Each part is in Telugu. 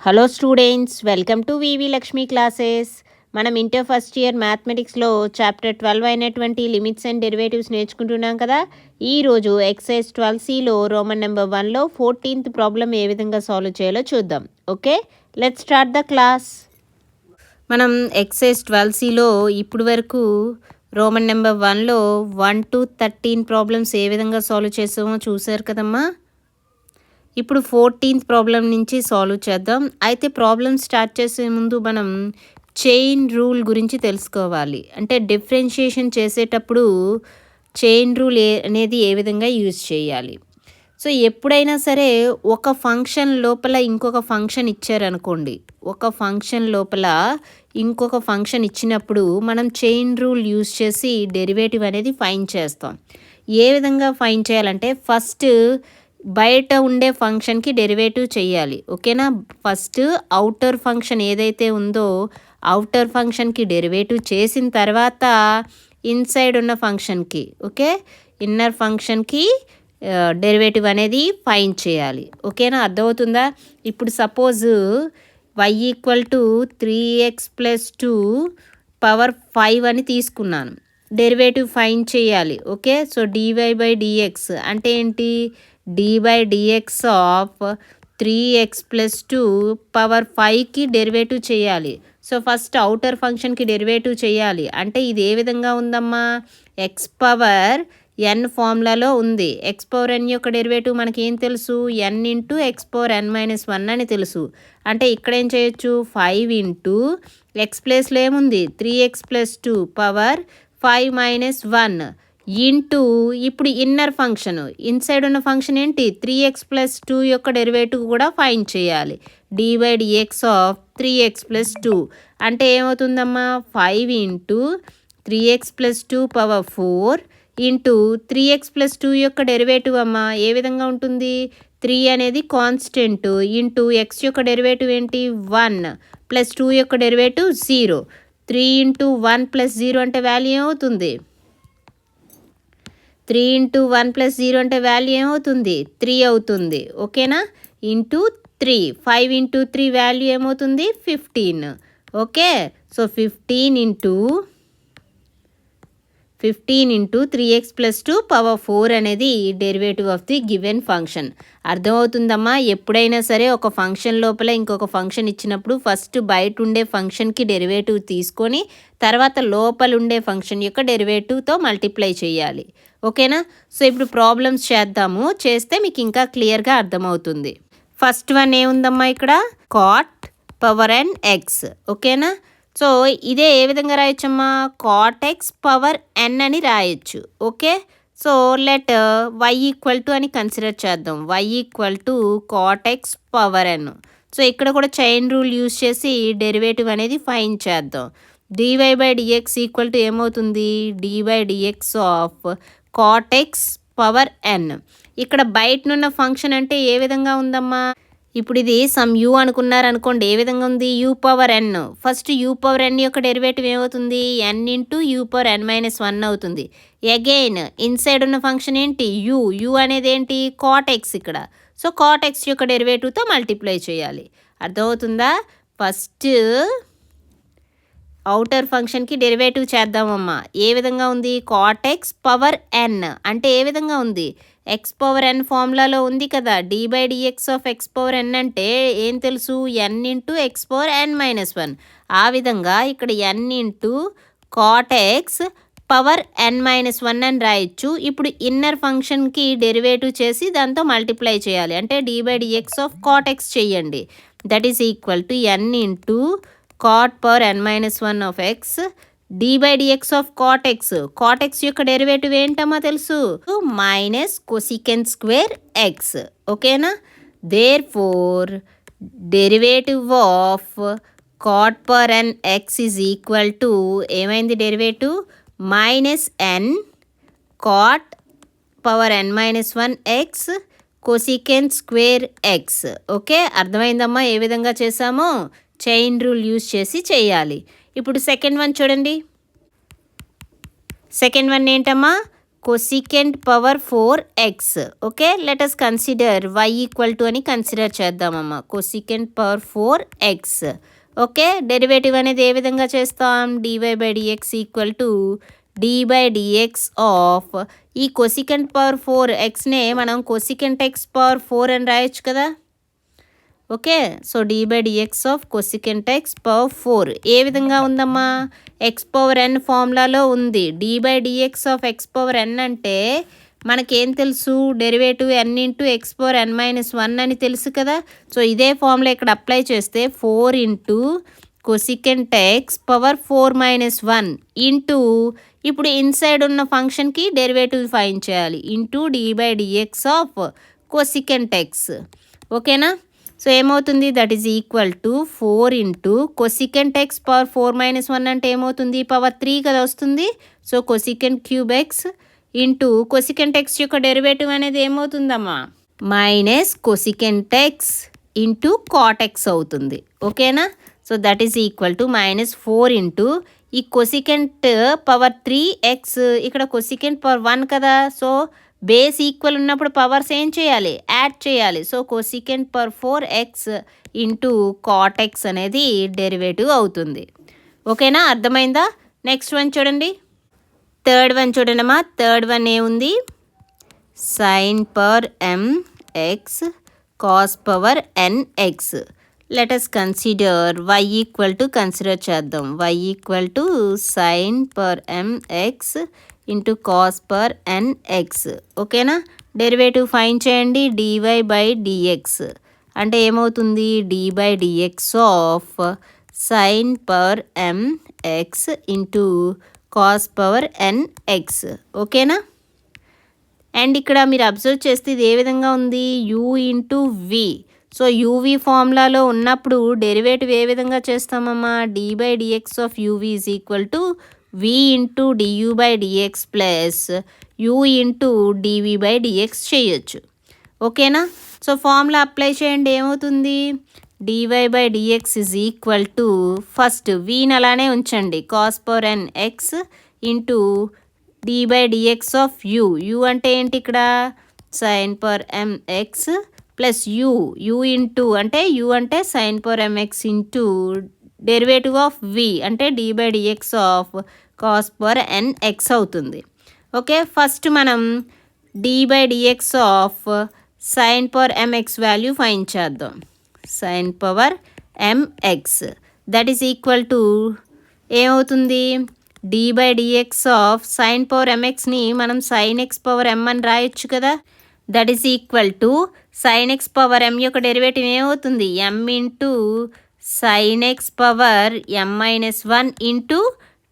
Hello students, welcome to VV Lakshmi classes. మనం ఇంటర్ ఫస్ట్ ఇయర్ మ్యాథమెటిక్స్లో చాప్టర్ 12 అయినటువంటి లిమిట్స్ అండ్ డెరివేటివ్స్ నేర్చుకుంటున్నాం కదా. ఈరోజు ఎక్సైజ్ 12Cలో రోమన్ నెంబర్ 1లో 14th ప్రాబ్లం ఏ విధంగా సాల్వ్ చేయాలో చూద్దాం. Okay, let's start the class. మనం ఎక్సైజ్ 12Cలో ఇప్పుడు వరకు రోమన్ నెంబర్ 1లో 1 to 13 ప్రాబ్లమ్స్ ఏ విధంగా సాల్వ్ చేసామో చూసారు కదమ్మా. ఇప్పుడు 14th ప్రాబ్లం నుంచి సాల్వ్ చేద్దాం. అయితే ప్రాబ్లం స్టార్ట్ చేసే ముందు మనం చైన్ రూల్ గురించి తెలుసుకోవాలి. అంటే డిఫరెన్షియేషన్ చేసేటప్పుడు చైన్ రూల్ అనేది ఏ విధంగా యూజ్ చేయాలి. సో ఎప్పుడైనా సరే ఒక ఫంక్షన్ లోపల ఇంకొక ఫంక్షన్ ఇచ్చారనుకోండి, ఒక ఫంక్షన్ లోపల ఇంకొక ఫంక్షన్ ఇచ్చినప్పుడు మనం చైన్ రూల్ యూజ్ చేసి డెరివేటివ్ అనేది ఫైండ్ చేస్తాం. ఏ విధంగా ఫైండ్ చేయాలంటే ఫస్ట్ బయట ఉండే ఫంక్షన్కి డెరివేటివ్ చేయాలి. ఓకేనా. ఫస్ట్ అవుటర్ ఫంక్షన్ ఏదైతే ఉందో అవుటర్ ఫంక్షన్కి డెరివేటివ్ చేసిన తర్వాత ఇన్సైడ్ ఉన్న ఫంక్షన్కి, ఓకే, ఇన్నర్ ఫంక్షన్కి డెరివేటివ్ అనేది ఫైండ్ చేయాలి. ఓకేనా, అర్థమవుతుందా. ఇప్పుడు సపోజ్ y = 3x + 2 పవర్ 5 అని తీసుకున్నాను. డెరివేటివ్ ఫైండ్ చేయాలి. ఓకే, సో dy/dx అంటే ఏంటి, d/dx ఆఫ్ 3x + 2 పవర్ 5కి డెరివేటివ్ చేయాలి. సో ఫస్ట్ అవుటర్ ఫంక్షన్కి డెరివేటివ్ చేయాలి. అంటే ఇది ఏ విధంగా ఉందమ్మా, ఎక్స్ పవర్ n ఫార్ములాలో ఉంది. ఎక్స్ పవర్ n యొక్క డెరివేటివ్ మనకి ఏం తెలుసు, n × x⁻n-1 అని తెలుసు. అంటే ఇక్కడ ఏం చేయొచ్చు, 5 × x ప్లేస్లో ఏముంది 3x + 2 పవర్ 5 - 1 ఇంటూ ఇప్పుడు ఇన్నర్ ఫంక్షన్, ఇన్సైడ్ ఉన్న ఫంక్షన్ ఏంటి 3x + 2 యొక్క డెరివేటివ్ కూడా ఫైండ్ చేయాలి. d/dx ఆఫ్ 3x + 2 అంటే ఏమవుతుందమ్మా, 5 × 3x + 2 పవర్ 4 ఇంటూ 3x + 2 యొక్క డెరివేటివ్ అమ్మా ఏ విధంగా ఉంటుంది, 3 అనేది కాన్స్టెంట్ ఇంటూ x యొక్క డెరివేటివ్ ఏంటి 1 + 2 యొక్క డెరివేటివ్ 0. 3 × 1 + 0 అంటే వాల్యూ ఏమవుతుంది, 3 × 1 + 0 అంటే వాల్యూ ఏమవుతుంది 3 అవుతుంది. ఓకేనా, ఇంటూ 3, 5 × 3 వాల్యూ ఏమవుతుంది 15. ఓకే, సో 15 × 3x + 2 పవర్ 4 అనేది derivative of the given function. అర్థమవుతుందమ్మా. ఎప్పుడైనా సరే ఒక ఫంక్షన్ లోపల ఇంకొక ఫంక్షన్ ఇచ్చినప్పుడు ఫస్ట్ బయట ఉండే ఫంక్షన్కి డెరివేటివ్ తీసుకొని తర్వాత లోపల ఉండే ఫంక్షన్ యొక్క డెరివేటివ్తో మల్టిప్లై చేయాలి. ఓకేనా. సో ఇప్పుడు ప్రాబ్లమ్స్ చేద్దాము, చేస్తే మీకు ఇంకా క్లియర్గా అర్థమవుతుంది. ఫస్ట్ వన్ ఏముందమ్మా ఇక్కడ, కాట్ పవర్ n x. ఓకేనా, సో ఇదే ఏ విధంగా రాయొచ్చమ్మా, cot x పవర్ n అని రాయొచ్చు. ఓకే, సో లెట్ y = అని కన్సిడర్ చేద్దాం. y = cot x power n. So ఇక్కడ కూడా చైన్ రూల్ యూజ్ చేసి డెరివేటివ్ అనేది ఫైండ్ చేద్దాం. dy/dx = ఏమవుతుంది, d/dx of cot x power n. ఇక్కడ బయటనున్న ఫంక్షన్ అంటే ఏ విధంగా ఉందమ్మా, ఇప్పుడు ఇది సమ్ u అనుకున్నారనుకోండి, ఏ విధంగా ఉంది u power n. First u power n యొక్క డెరివేటివ్ ఏమవుతుంది, n × u⁻n-1 అవుతుంది. అగైన్ ఇన్సైడ్ ఉన్న ఫంక్షన్ ఏంటి u అనేది ఏంటి cot x ఇక్కడ. సో cot x యొక్క డెరివేటివ్తో మల్టిప్లై చేయాలి. అర్థమవుతుందా. ఫస్ట్ అవుటర్ ఫంక్షన్కి డెరివేటివ్ చేద్దామమ్మా. ఏ విధంగా ఉంది, cot x పవర్ n అంటే ఏ విధంగా ఉంది, x పవర్ n ఫార్ములాలో ఉంది కదా. d/dx of x power n అంటే ఏం తెలుసు, n × x⁻n-1. ఆ విధంగా ఇక్కడ n × cot x power n-1 అని రాయొచ్చు. ఇప్పుడు ఇన్నర్ ఫంక్షన్కి డెరివేటివ్ చేసి దాంతో మల్టిప్లై చేయాలి. అంటే d/dx ఆఫ్ cot x చేయండి. That is equal to n × cot power n-1 of x d/dx of cot x. cot x యొక్క డెరివేటివ్ ఏంటమ్మా తెలుసు, మైనస్ కొసికెంట్ స్క్వేర్ x. ఓకేనా, therefore derivative of cot power n x is equal to ఏమైంది derivative, -n cot power n-1 x cosecant square x. Okay, అర్థమైందమ్మా ఏ విధంగా చేసామో, చైన్ రూల్ యూజ్ చేసి చేయాలి. ఇప్పుడు సెకండ్ వన్ చూడండి. సెకండ్ వన్ ఏంటమ్మా, cosecant power 4x. Okay, let us consider y equal to అని కన్సిడర్ చేద్దామమ్మా. cosecant power 4x. Okay, derivative అనేది ఏ విధంగా చేస్తాం? dy by dx equal to d by dx of ఈ cosecant పవర్ 4xనే మనం cosecant x పవర్ 4 అని రాయొచ్చు కదా. Okay, so d by dx of cosecant x power 4 ఏ విధంగా ఉందమ్మా? x పవర్ n ఫార్ములాలో ఉంది. d by dx of x power n అంటే మనకేం తెలుసు? Derivative n into x power n minus 1 అని తెలుసు కదా. సో ఇదే ఫార్ములా ఇక్కడ అప్లై చేస్తే 4 into cosecant x power 4 minus 1 into ఇప్పుడు ఇన్సైడ్ ఉన్న ఫంక్షన్కి డెరివేటివ్ ఫైండ్ చేయాలి into d by dx of cosecant x. ఓకేనా? సో ఏమవుతుంది? That is equal to 4 into cosecant x power 4 minus 1 అంటే ఏమవుతుంది? పవర్ 3 కదా వస్తుంది. So cosecant cube x into cosecant x యొక్క డెరివేటివ్ అనేది ఏమవుతుందమ్మా? Minus cosecant x into cot x అవుతుంది. ఓకేనా? So that is equal to minus 4 into ఈ cosecant పవర్ 3x ఇక్కడ cosecant పవర్ 1 కదా. సో బేస్ ఈక్వల్ ఉన్నప్పుడు పవర్స్ ఏం చేయాలి? యాడ్ చేయాలి. So cosecant power 4x into cot x అనేది డెరివేటివ్ అవుతుంది. ఓకేనా? అర్థమైందా? నెక్స్ట్ వన్ చూడండి. థర్డ్ వన్ చూడండి అమ్మా. థర్డ్ వన్ ఏముంది? sin power mx cos power nx. Let us consider y equal to consider చేద్దాం. y equal to sin power mx into cos per nx. ఓకేనా? డెరివేటివ్ ఫైండ్ చేయండి. dy బై dx అంటే ఏమవుతుంది? d by dx of sin power mx into cos power nx. ఓకేనా? అండ్ ఇక్కడ మీరు అబ్జర్వ్ చేస్తే ఇది ఏ విధంగా ఉంది? u into v. So uv ఫార్ములాలో ఉన్నప్పుడు డెరివేటివ్ ఏ విధంగా చేస్తామమ్మా? d by dx of uv is equal to v into du by dx plus u into dv by dx చేయొచ్చు. ఓకేనా? సో ఫార్ములా అప్లై చేయండి. ఏమవుతుంది? dy by dx is equal to first vని అలానే ఉంచండి. Cos power nx into d by dx of u అంటే ఏంటి ఇక్కడ? sin power mx plus u into అంటే u అంటే sin power mx into derivative of v అంటే d by dx of cos power nx అవుతుంది. ఓకే, ఫస్ట్ మనం d by dx of sin power mx value find చేద్దాం. sin power mx that is equal to ఏమవుతుంది? d by dx of sin power mxని మనం sin x పవర్ m అని రాయొచ్చు కదా. That is equal to sin x power m యొక్క డెరివేటివ్ ఏమవుతుంది? m into sin x power m minus 1 into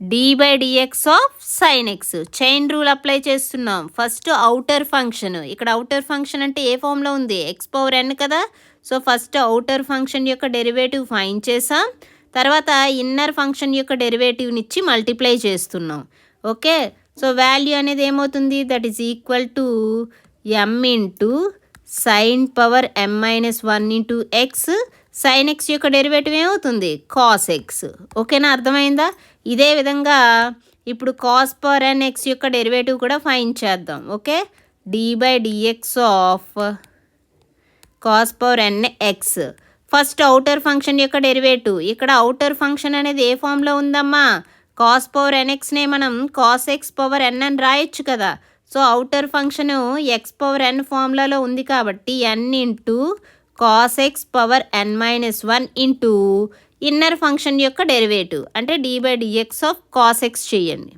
d by dx of sin x. Chain rule apply చేస్తున్నాం. ఫస్ట్ అవుటర్ ఫంక్షన్, ఇక్కడ అవుటర్ ఫంక్షన్ అంటే ఏ ఫామ్లో ఉంది? x పవర్ n కదా. సో ఫస్ట్ అవుటర్ ఫంక్షన్ యొక్క డెరివేటివ్ ఫైండ్ చేసాం. తర్వాత ఇన్నర్ ఫంక్షన్ యొక్క డెరివేటివ్ని ఇచ్చి మల్టిప్లై చేస్తున్నాం. ఓకే, సో వాల్యూ అనేది ఏమవుతుంది? That is equal to m into sin power m minus 1 into x. sin x యొక్క డెరివేటివ్ ఏమవుతుంది? cos x. ఓకేనా? అర్థమైందా? ఇదే విధంగా ఇప్పుడు కాస్ పవర్ nx యొక్క డెరివేటివ్ కూడా ఫైండ్ చేద్దాం. Okay, d by dx of cos power nx. First outer function యొక్క డెరివేటివ్. ఇక్కడ అవుటర్ ఫంక్షన్ అనేది ఏ ఫామ్లో ఉందమ్మా? కాస్ పవర్ nxనే మనం కాస్ x పవర్ n అని రాయొచ్చు కదా. So outer function x power n ఫార్ములాలో ఉంది కాబట్టి n into cos x power n minus 1 into inner function యొక్క డెరివేటివ్ అంటే d by dx of cos x చేయండి.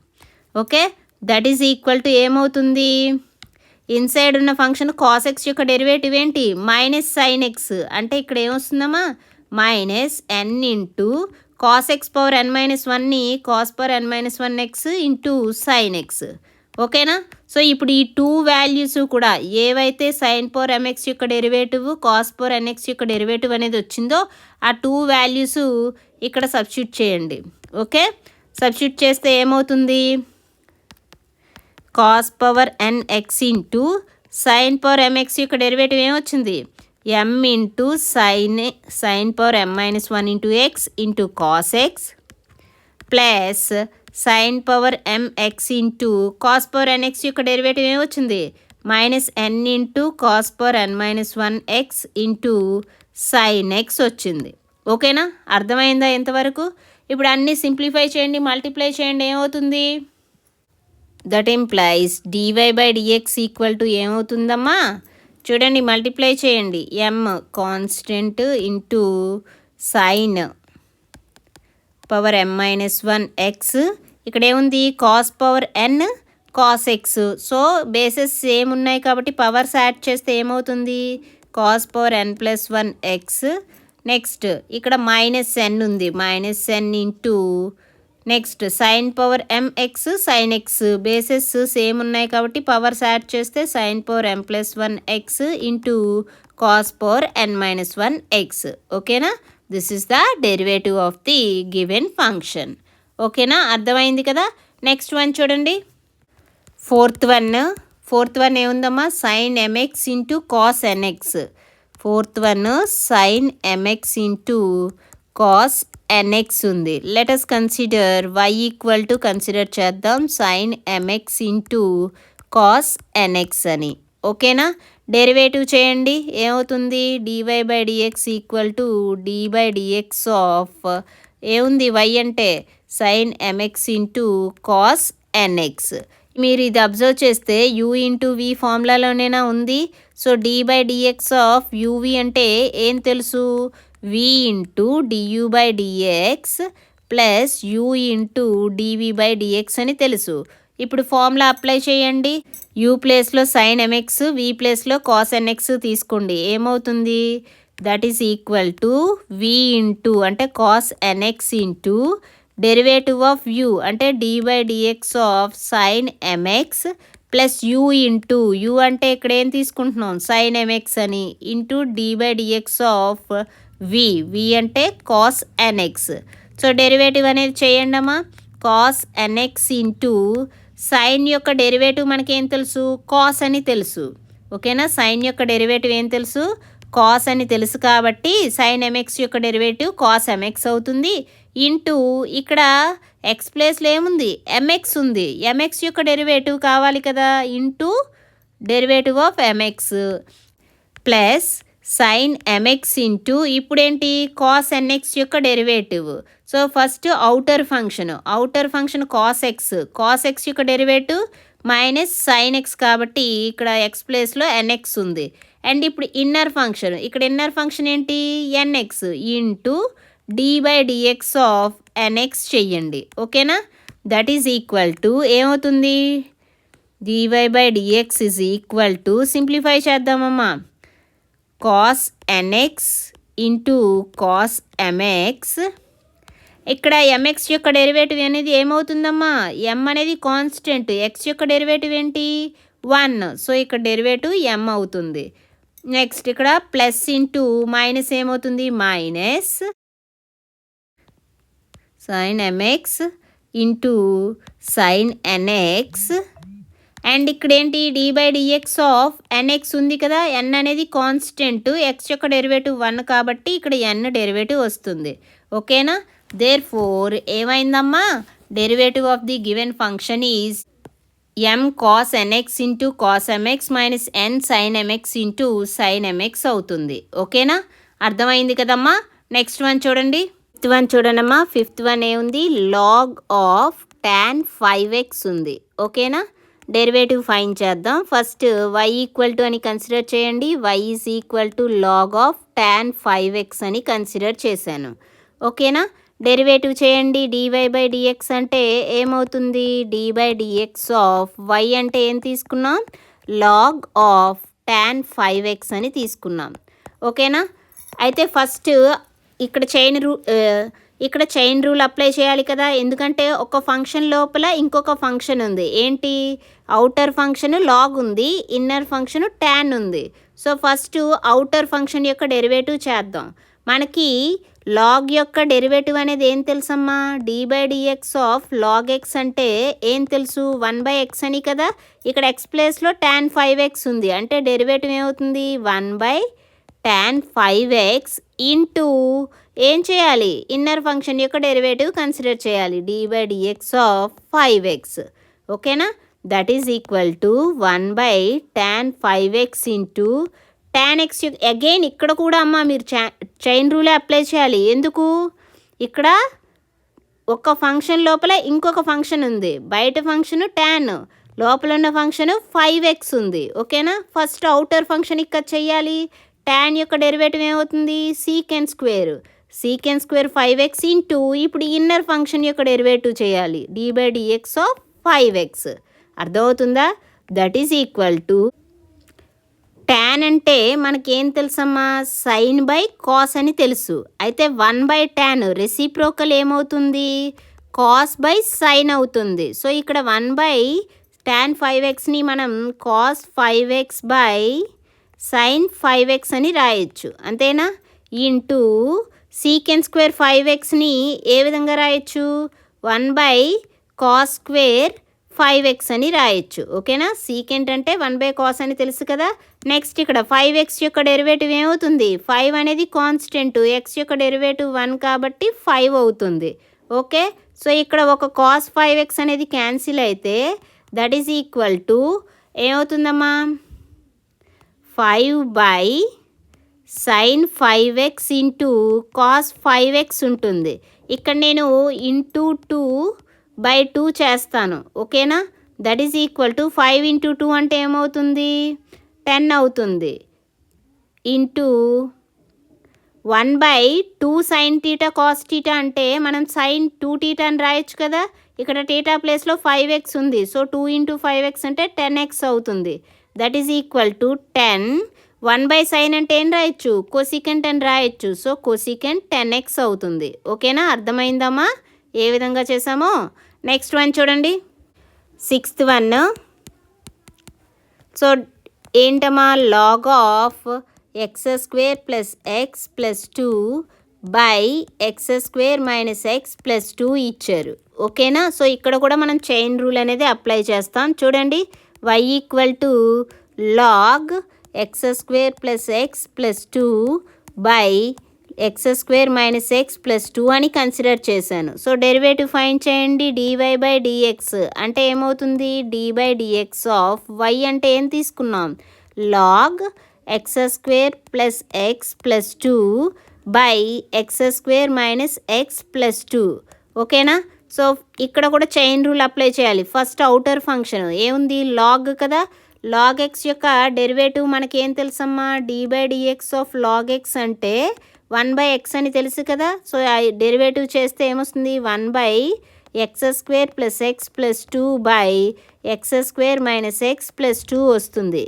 Okay, that is equal to ఏమవుతుంది? ఇన్సైడ్ ఉన్న ఫంక్షన్ కాస్ x యొక్క డెరివేటివ్ ఏంటి? మైనస్ సైన్ x అంటే ఇక్కడ ఏమొస్తుందమ్మా? Minus n into cos x power n minus 1ని cos power n minus 1x into sign x. ఓకేనా? సో ఇప్పుడు ఈ టూ వాల్యూస్ కూడా ఏవైతే సైన్ పవర్ mx యొక్క డెరివేటివ్ కాస్ పవర్ nx యొక్క డెరివేటివ్ అనేది వచ్చిందో ఆ టూ వాల్యూస్ ఇక్కడ సబ్స్టిట్యూట్ చేయండి. ఓకే, సబ్స్టిట్యూట్ చేస్తే ఏమవుతుంది? Cos power nx into sine power mx యొక్క డెరివేటివ్ ఏమొచ్చింది? m into sine power m minus 1 into x into cos x plus sine power m x into cos power n x యొక్క డెరివేటివ్ ఏమొచ్చింది minus n into cos power ఎన్ minus 1x into sign X వచ్చింది. ఓకేనా, అర్థమైందా ఎంతవరకు? ఇప్పుడు అన్నీ సింప్లిఫై చేయండి, మల్టిప్లై చేయండి, ఏమవుతుంది? That implies dy/dx equal to ఏమవుతుందమ్మా? చూడండి, మల్టిప్లై చేయండి. m constant into sine power m minus 1x, ఇక్కడ ఏముంది cos power n cos x. So bases same ఉన్నాయి కాబట్టి పవర్స్ యాడ్ చేస్తే ఏమవుతుంది cos power n plus 1x. Next ఇక్కడ మైనస్ ఎన్ ఉంది, minus n into next sine power m x sine x, bases same ఉన్నాయి కాబట్టి పవర్స్ యాడ్ చేస్తే sine power m plus 1x into cos power n minus 1x. ఓకేనా, this is the derivative of the given function. ఓకేనా, అర్థమైంది కదా? నెక్స్ట్ వన్ చూడండి, ఫోర్త్ వన్ ఏముందమ్మా sine m x into cos n x. Fourth one sine m x into cos n x ఉంది. Let us consider y equal to consider చేద్దాం sine m x into cos n x అని. ఓకేనా, డెరివేటివ్ చేయండి, ఏమవుతుంది dy/dx equal to d/dx of ఏముంది y అంటే sine m x into cos n x. మీరు ఇది అబ్జర్వ్ చేస్తే u ఇంటూ v ఫార్ములాలోనేనా ఉంది. సో d/dx ఆఫ్ uv అంటే ఏం తెలుసు v into du/dx plus u into dv/dx అని తెలుసు. ఇప్పుడు ఫార్ములా అప్లై చేయండి. u ప్లేస్లో సైన్ ఎంఎక్స్, v ప్లేస్లో కాస్ ఎన్ఎక్స్ తీసుకోండి, ఏమవుతుంది that is equal to v into అంటే cos n x into derivative of u అంటే d/dx of sine m x plus u into u అంటే ఇక్కడ ఏం తీసుకుంటున్నాం సైన్ ఎంఎక్స్ అని ఇంటూ d/dx ఆఫ్ v అంటే కాస్ ఎన్ఎక్స్. సో డెరివేటివ్ అనేది చేయండి అమ్మా. కాస్ ఎన్ఎక్స్ ఇంటూ సైన్ యొక్క డెరివేటివ్ మనకేం తెలుసు కాస్ అని తెలుసు. ఓకేనా, సైన్ యొక్క డెరివేటివ్ ఏం తెలుసు కాస్ అని తెలుసు కాబట్టి సైన్ ఎంఎక్స్ యొక్క డెరివేటివ్ కాస్ ఎంఎక్స్ అవుతుంది. ఇంటూ ఇక్కడ ఎక్స్ ప్లేస్లో ఏముంది ఎంఎక్స్ ఉంది, ఎంఎక్స్ యొక్క డెరివేటివ్ కావాలి కదా into derivative of m x plus sine m x into ఇప్పుడేంటి కాస్ ఎన్ఎక్స్ యొక్క derivative. So first outer function cos x యొక్క డెరివేటివ్ మైనస్ సైన్ ఎక్స్ కాబట్టి ఇక్కడ ఎక్స్ ప్లేస్లో ఎన్ఎక్స్ ఉంది. అండ్ ఇప్పుడు ఇన్నర్ ఫంక్షన్ ఏంటి n x into d/dx of nx చెయ్యండి. ఓకేనా, దట్ ఈజ్ ఈక్వల్ టు ఏమవుతుంది dy/dx is equal to simplify చేద్దామమ్మా cos nx into cos mx. ఇక్కడ mx యొక్క డెరివేటివ్ అనేది ఏమవుతుందమ్మా m అనేది కాన్స్టెంట్, x యొక్క డెరివేటివ్ ఏంటి 1, సో ఇక్కడ డెరివేటివ్ m అవుతుంది. నెక్స్ట్ ఇక్కడ ప్లస్ ఇంటూ మైనస్ ఏమవుతుంది minus sine m x into sine n x. And ఇక్కడ ఏంటి d/dx ఆఫ్ ఎన్ఎక్స్ ఉంది కదా, n అనేది కాన్స్టెంట్, x యొక్క డెరివేటివ్ 1 కాబట్టి ఇక్కడ n డెరివేటివ్ వస్తుంది. ఓకేనా, దేర్ ఫోర్ ఏమైందమ్మా derivative of the given function is m cos nx into cos m x minus n sine m x into sine m x అవుతుంది. ఓకేనా, అర్థమైంది కదమ్మా. నెక్స్ట్ వన్ చూడండి, ఫిఫ్త్ వన్ ఏముంది లాగ్ ఆఫ్ tan 5x ఉంది. ఓకేనా, డెరివేటివ్ ఫైండ్ చేద్దాం. ఫస్ట్ y ఈక్వల్ టు అని కన్సిడర్ చేయండి, y is equal to log of tan 5x అని కన్సిడర్ చేశాను. ఓకేనా, డెరివేటివ్ చేయండి. dy/dx అంటే ఏమవుతుంది d/dx ఆఫ్ y అంటే ఏం తీసుకున్నాం లాగ్ ఆఫ్ tan 5x అని తీసుకున్నాం. ఓకేనా, అయితే ఫస్ట్ ఇక్కడ చైన్ రూల్ అప్లై చేయాలి కదా, ఎందుకంటే ఒక ఫంక్షన్ లోపల ఇంకొక ఫంక్షన్ ఉంది. ఏంటి అవుటర్ ఫంక్షన్ లాగ్ ఉంది, ఇన్నర్ ఫంక్షన్ tan ఉంది. సో ఫస్ట్ అవుటర్ ఫంక్షన్ యొక్క డెరివేటివ్ చేద్దాం. మనకి లాగ్ యొక్క డెరివేటివ్ అనేది ఏం తెలుసమ్మా d/dx ఆఫ్ లాగ్ x అంటే ఏం తెలుసు 1/x అని కదా. ఇక్కడ x ప్లేస్లో tan 5x ఉంది అంటే డెరివేటివ్ ఏమవుతుంది 1/tan tan 5x ఇంటూ ఏం చేయాలి, ఇన్నర్ ఫంక్షన్ యొక్క డెరివేటివ్ కన్సిడర్ చేయాలి, d by dx of 5x. ఓకేనా, that is equal to 1/tan 5x into tan x. Again ఇక్కడ కూడా అమ్మ మీరు చైన్ రూలే అప్లై చేయాలి. ఎందుకు, ఇక్కడ ఒక ఫంక్షన్ లోపల ఇంకొక ఫంక్షన్ ఉంది, బయట ఫంక్షన్ tan, లోపల ఉన్న ఫంక్షన్ 5x ఉంది. ఓకేనా, ఫస్ట్ అవుటర్ ఫంక్షన్ ఇక్కడ చెయ్యాలి. tan యొక్క డెరివేటివ్ ఏమవుతుంది, సీకెండ్ స్క్వేర్ 5x ఇంటూ ఇప్పుడు ఇన్నర్ ఫంక్షన్ యొక్క డెరివేటివ్ చేయాలి, d by dx of 5x. అర్థమవుతుందా, that is equal to tan అంటే మనకేం తెలుసమ్మా, సైన్ బై కాస్ అని తెలుసు. అయితే 1/tan రెసిప్రోకల్ ఏమవుతుంది, కాస్ బై సైన్ అవుతుంది. సో ఇక్కడ 1/tan 5xని మనం cos 5x by sine 5x అని రాయొచ్చు, అంతేనా. ఇంటూ సీకెండ్ స్క్వేర్ 5xని ఏ విధంగా రాయొచ్చు, 1/cos స్క్వేర్ 5x అని రాయొచ్చు. ఓకేనా, సీకెంట్ అంటే 1/cos అని తెలుసు కదా. నెక్స్ట్ ఇక్కడ 5x యొక్క డెరివేటివ్ ఏమవుతుంది, 5 అనేది కాన్స్టెంట్, x యొక్క డెరివేటివ్ 1 కాబట్టి 5 అవుతుంది. ఓకే, సో ఇక్కడ ఒక cos 5x అనేది క్యాన్సిల్ అయితే దట్ ఈజ్ ఈక్వల్ టు ఏమవుతుందమ్మా, 5/sin 5x into cos 5x ఉంటుంది. ఇక్కడ నేను ఇంటూ 2/2 చేస్తాను. ఓకేనా, that is equal to 5 into 2 అంటే ఏమవుతుంది, 10 అవుతుంది. ఇంటూ 1/2 sin θ cos θ అంటే మనం sin 2θ అని రాయొచ్చు కదా. ఇక్కడ θ ప్లేస్లో 5x ఉంది, సో 2 ఇంటూ 5x అంటే 10x అవుతుంది. That is equal to 10. 1/sin అంటే ఏం రాయొచ్చు, కొసికెంట్ అని రాయొచ్చు, సో కొసికెంట్ 10x అవుతుంది. ఓకేనా, అర్థమైందమ్మా ఏ విధంగా చేసామో. నెక్స్ట్ వన్ చూడండి, 6th వన్. సో ఏంటమ్మా, log of x² + x + 2 by x² - x + 2 ఇచ్చారు. ఓకేనా, సో ఇక్కడ కూడా మనం చైన్ రూల్ అనేది అప్లై చేస్తాం. చూడండి, y = log x² + x + 2 by x² - x + 2 అని కన్సిడర్ చేశాను. సో డెరివేటివ్ ఫైండ్ చేయండి, dy బై dx అంటే ఏమవుతుంది, d by dx of y అంటే ఏం తీసుకున్నాం, log x² + x + 2 by x² - x + 2. ఓకేనా, సో ఇక్కడ కూడా చైన్ రూల్ అప్లై చేయాలి. ఫస్ట్ అవుటర్ ఫంక్షన్ ఏముంది, లాగ్ కదా. లాగ్ x యొక్క డెరివేటివ్ మనకేం తెలుసమ్మా, d by dx of log x అంటే 1/x అని తెలుసు కదా. సో డెరివేటివ్ చేస్తే ఏమొస్తుంది, 1/x² + x + 2 by x² - x + 2 వస్తుంది.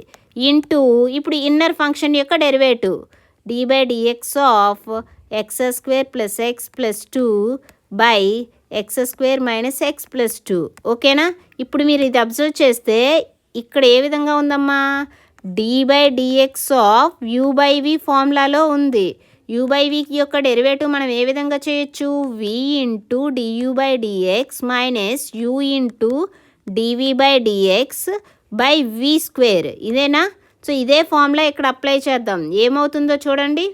ఇంటూ ఇప్పుడు ఇన్నర్ ఫంక్షన్ యొక్క derivative d by dx of x² + x + 2 by x² - x + 2. ఓకేనా, ఇప్పుడు మీరు ఇది అబ్జర్వ్ చేస్తే ఇక్కడ ఏ విధంగా ఉందమ్మా, d by dx of u by v ఫార్ములాలో ఉంది. u బై v యొక్క డెరివేటివ్ మనం ఏ విధంగా చేయొచ్చు, v into du by dx minus u into dv by dx by v². ఇదేనా, సో ఇదే ఫార్ములా ఇక్కడ అప్లై చేద్దాం. ఏమవుతుందో చూడండి,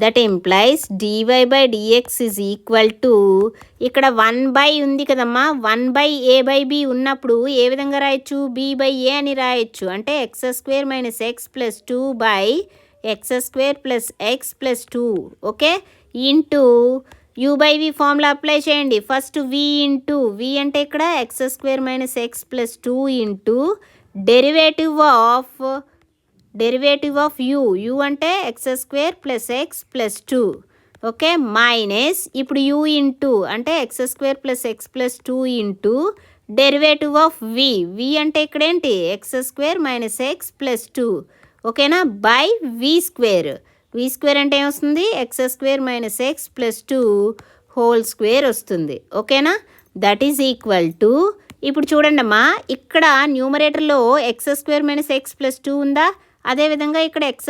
that implies dy by dx is equal to, ఇక్కడ 1 ఉంది కదమ్మా, 1/a బై b ఉన్నప్పుడు ఏ విధంగా రాయొచ్చు, b బై a అని రాయొచ్చు, అంటే x² - x + 2 by x² + x + 2. Okay, into u by v formula apply చేయండి. ఫస్ట్ v ఇంటూ v అంటే ఇక్కడ x² - x + 2 into derivative of u అంటే x² + x + 2. ఓకే, మైనస్ ఇప్పుడు u ఇంటూ అంటే x² + x + 2 into derivative of v అంటే ఇక్కడ ఏంటి, x² - x + 2. ఓకేనా, బై v² అంటే ఏమొస్తుంది, x² - x + 2 హోల్ స్క్వేర్ వస్తుంది. ఓకేనా, దట్ ఈజ్ ఈక్వల్ టు, ఇప్పుడు చూడండి అమ్మా, ఇక్కడ న్యూమరేటర్లో x² - x + 2 ఉందా, అదేవిధంగా ఇక్కడ x²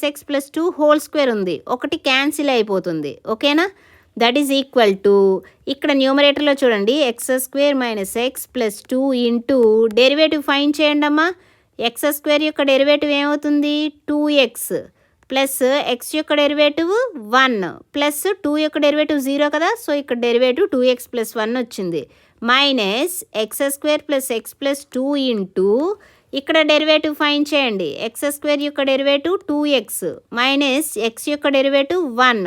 - x + 2 హోల్ స్క్వేర్ ఉంది, ఒకటి క్యాన్సిల్ అయిపోతుంది. ఓకేనా, దట్ ఈజ్ ఈక్వల్ టు, ఇక్కడ న్యూమరేటర్లో చూడండి x² - x + 2 into derivative find చేయండి అమ్మా. x² యొక్క డెరివేటివ్ ఏమవుతుంది, 2x ప్లస్ ఎక్స్ యొక్క డెరివేటివ్ 1 ప్లస్ 2 యొక్క డెరివేటివ్ 0 కదా, సో ఇక్కడ డెరివేటివ్ 2x+1 వచ్చింది. Minus x² plus x+2 into ఇక్కడ డెరివేటివ్ ఫైండ్ చేయండి. x² యొక్క డెరివేటివ్ 2x మైనస్ x యొక్క డెరివేటివ్ 1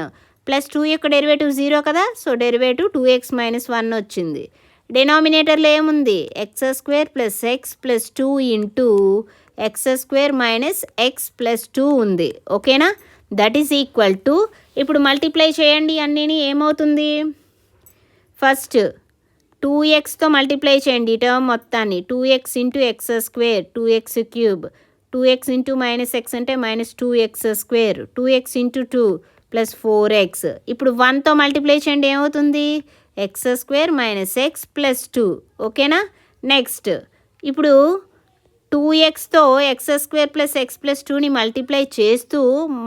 ప్లస్ 2 యొక్క డెరివేటివ్ 0 కదా, సో డెరివేటివ్ 2x-1 వచ్చింది. డినామినేటర్లో ఏముంది, x² plus x+2 into x² minus x+2 ఉంది. ఓకేనా, దట్ ఈస్ ఈక్వల్ టు, ఇప్పుడు మల్టిప్లై చేయండి అన్నీని, ఏమవుతుంది, ఫస్ట్ 2xతో మల్టిప్లై చేయండి ఈ టర్మ్ మొత్తాన్ని. 2x into x² 2x³ 2x into minus x అంటే minus 2x², 2x into 2 plus 4x. ఇప్పుడు 1తో మల్టిప్లై చేయండి, ఏమవుతుంది, x² మైనస్ x ప్లస్ 2. ఓకేనా, నెక్స్ట్ ఇప్పుడు 2xతో x² ప్లస్ x+2ని మల్టిప్లై చేస్తూ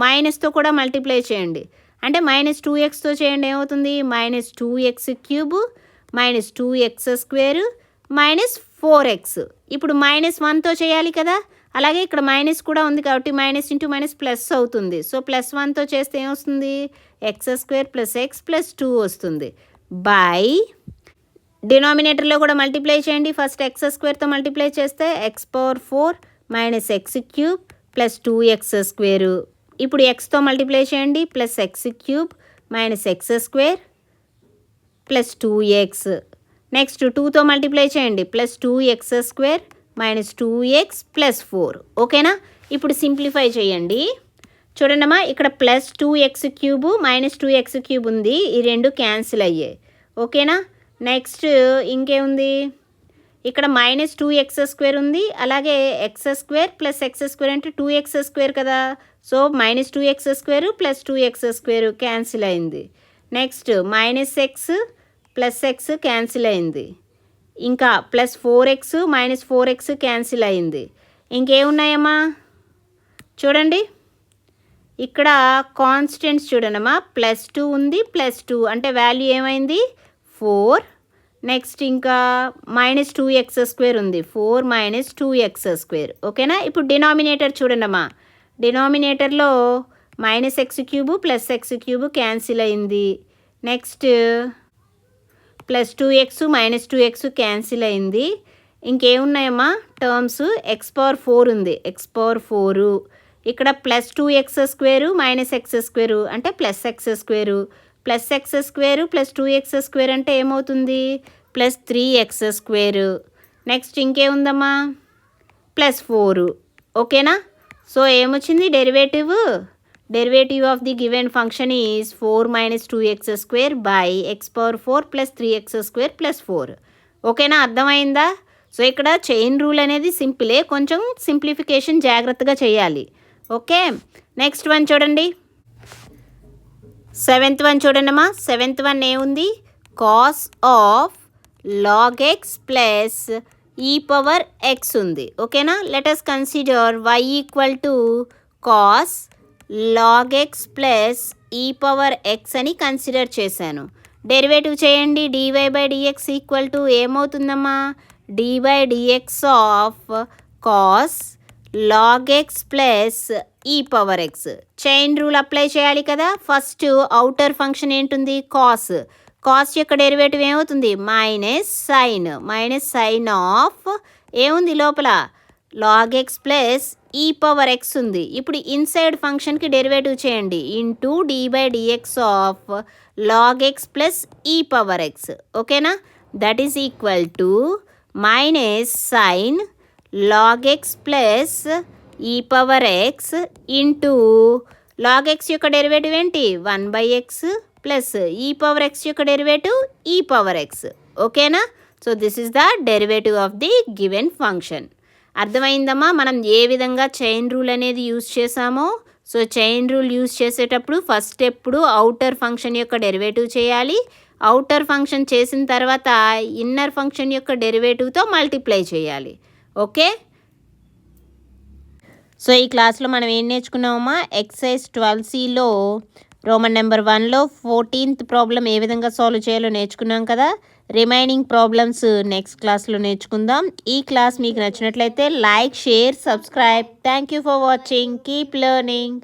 మైనస్తో కూడా మల్టిప్లై చేయండి. అంటే మైనస్ 2xతో చేయండి, ఏమవుతుంది, minus 2x³ minus 2x² minus 4x. ఇప్పుడు మైనస్ 1తో చేయాలి కదా, అలాగే ఇక్కడ మైనస్ కూడా ఉంది కాబట్టి మైనస్ ఇంటూ మైనస్ ప్లస్ అవుతుంది. సో ప్లస్ 1తో చేస్తే ఏమొస్తుంది, x² ప్లస్ x+2 వస్తుంది. బై డినామినేటర్లో కూడా మల్టిప్లై చేయండి. ఫస్ట్ x²తో మల్టిప్లై చేస్తే x⁴ minus x³ plus 2x². ఇప్పుడు xతో మల్టిప్లై చేయండి, plus x³ minus x² plus 2x. Next 2తో మల్టిప్లై చేయండి, plus 2x² minus 2x plus 4. ఓకేనా, ఇప్పుడు సింప్లిఫై చేయండి. చూడండమ్మా, ఇక్కడ ప్లస్ 2x³ మైనస్ 2x³ ఉంది, ఈ రెండు క్యాన్సిల్ అయ్యాయి. ఓకేనా, నెక్స్ట్ ఇంకేముంది, ఇక్కడ మైనస్ 2x² ఉంది, అలాగే x² ప్లస్ x² అంటే 2x² కదా, so minus 2x² plus 2x² cancel అయింది. Next minus x plus x cancel అయింది. ఇంకా plus 4x minus 4x cancel అయింది. ఇంకేమున్నాయమ్మా, చూడండి ఇక్కడ కాన్స్టెంట్స్ చూడండమ్మా, ప్లస్ 2 ఉంది, ప్లస్ 2 అంటే వాల్యూ ఏమైంది 4. నెక్స్ట్ ఇంకా మైనస్ 2x² ఉంది, 4 మైనస్ 2x². ఓకేనా, ఇప్పుడు డినామినేటర్ చూడండమ్మా, డినామినేటర్లో minus x³ plus x³ cancel అయింది. Next plus 2x minus 2x cancel అయింది. ఇంకేమున్నాయమ్మా టర్మ్స్, x⁴ ఉంది, x⁴. ఇక్కడ ప్లస్ 2x² మైనస్ x² అంటే plus x², plus x² plus 2x² అంటే ఏమవుతుంది, ప్లస్ 3x². Next ఇంకేముందమ్మా, plus 4. ఓకేనా, సో ఏమొచ్చింది derivative of the given function is 4 minus 2x² by x⁴ plus 3x² plus 4. ఓకేనా, అర్థమైందా. సో ఇక్కడ చైన్ రూల్ అనేది సింపులే, కొంచెం సింప్లిఫికేషన్ జాగ్రత్తగా చేయాలి. ఓకే, నెక్స్ట్ వన్ చూడండి, 7th వన్ చూడండమ్మా. 7th వన్ ఏముంది, cos of log x plus e⁻x ఉంది. ఓకేనా, let us consider y equal to cos log x plus e⁻x అని కన్సిడర్ చేశాను. డెరివేటివ్ చేయండి, dy/dx ఈక్వల్ టు ఏమవుతుందమ్మా, dy/dx of cos log x plus e⁻x. Chain rule apply చేయాలి కదా. ఫస్ట్ అవుటర్ ఫంక్షన్ ఏంటుంది, కాస్ యొక్క డెరివేటివ్ ఏమవుతుంది, మైనస్ సైన్ ఆఫ్ ఏముంది లోపల, log x ప్లస్ e⁻x ఉంది. ఇప్పుడు ఇన్సైడ్ ఫంక్షన్కి డెరివేటివ్ చేయండి, into dy/dx of log x plus e⁻x. ఓకేనా, that is equal to minus sine log x plus e⁻x into log x యొక్క డెరివేటివ్ ఏంటి 1/x ప్లస్ e⁻x యొక్క డెరివేటివ్ e⁻x. ఓకేనా, so this is the derivative of the given function. అర్థమైందమ్మా మనం ఏ విధంగా చైన్ రూల్ అనేది యూజ్ చేసామో. సో చైన్ రూల్ యూజ్ చేసేటప్పుడు ఫస్ట్ ఎప్పుడు అవుటర్ ఫంక్షన్ యొక్క డెరివేటివ్ చేయాలి. అవుటర్ ఫంక్షన్ చేసిన తర్వాత ఇన్నర్ ఫంక్షన్ యొక్క డెరివేటివ్తో మల్టిప్లై చేయాలి. ఓకే, సో ఈ క్లాస్లో మనం ఏం నేర్చుకున్నామమ్మా, ఎక్సర్సైజ్ 12Cలో రోమన్ నెంబర్ 1లో 14th ప్రాబ్లం ఏ విధంగా సాల్వ్ చేయాలో నేర్చుకున్నాం కదా. రిమైనింగ్ ప్రాబ్లమ్స్ నెక్స్ట్ క్లాస్లో నేర్చుకుందాం. ఈ క్లాస్ మీకు నచ్చినట్లయితే like, share, subscribe. Thank you for watching. Keep learning.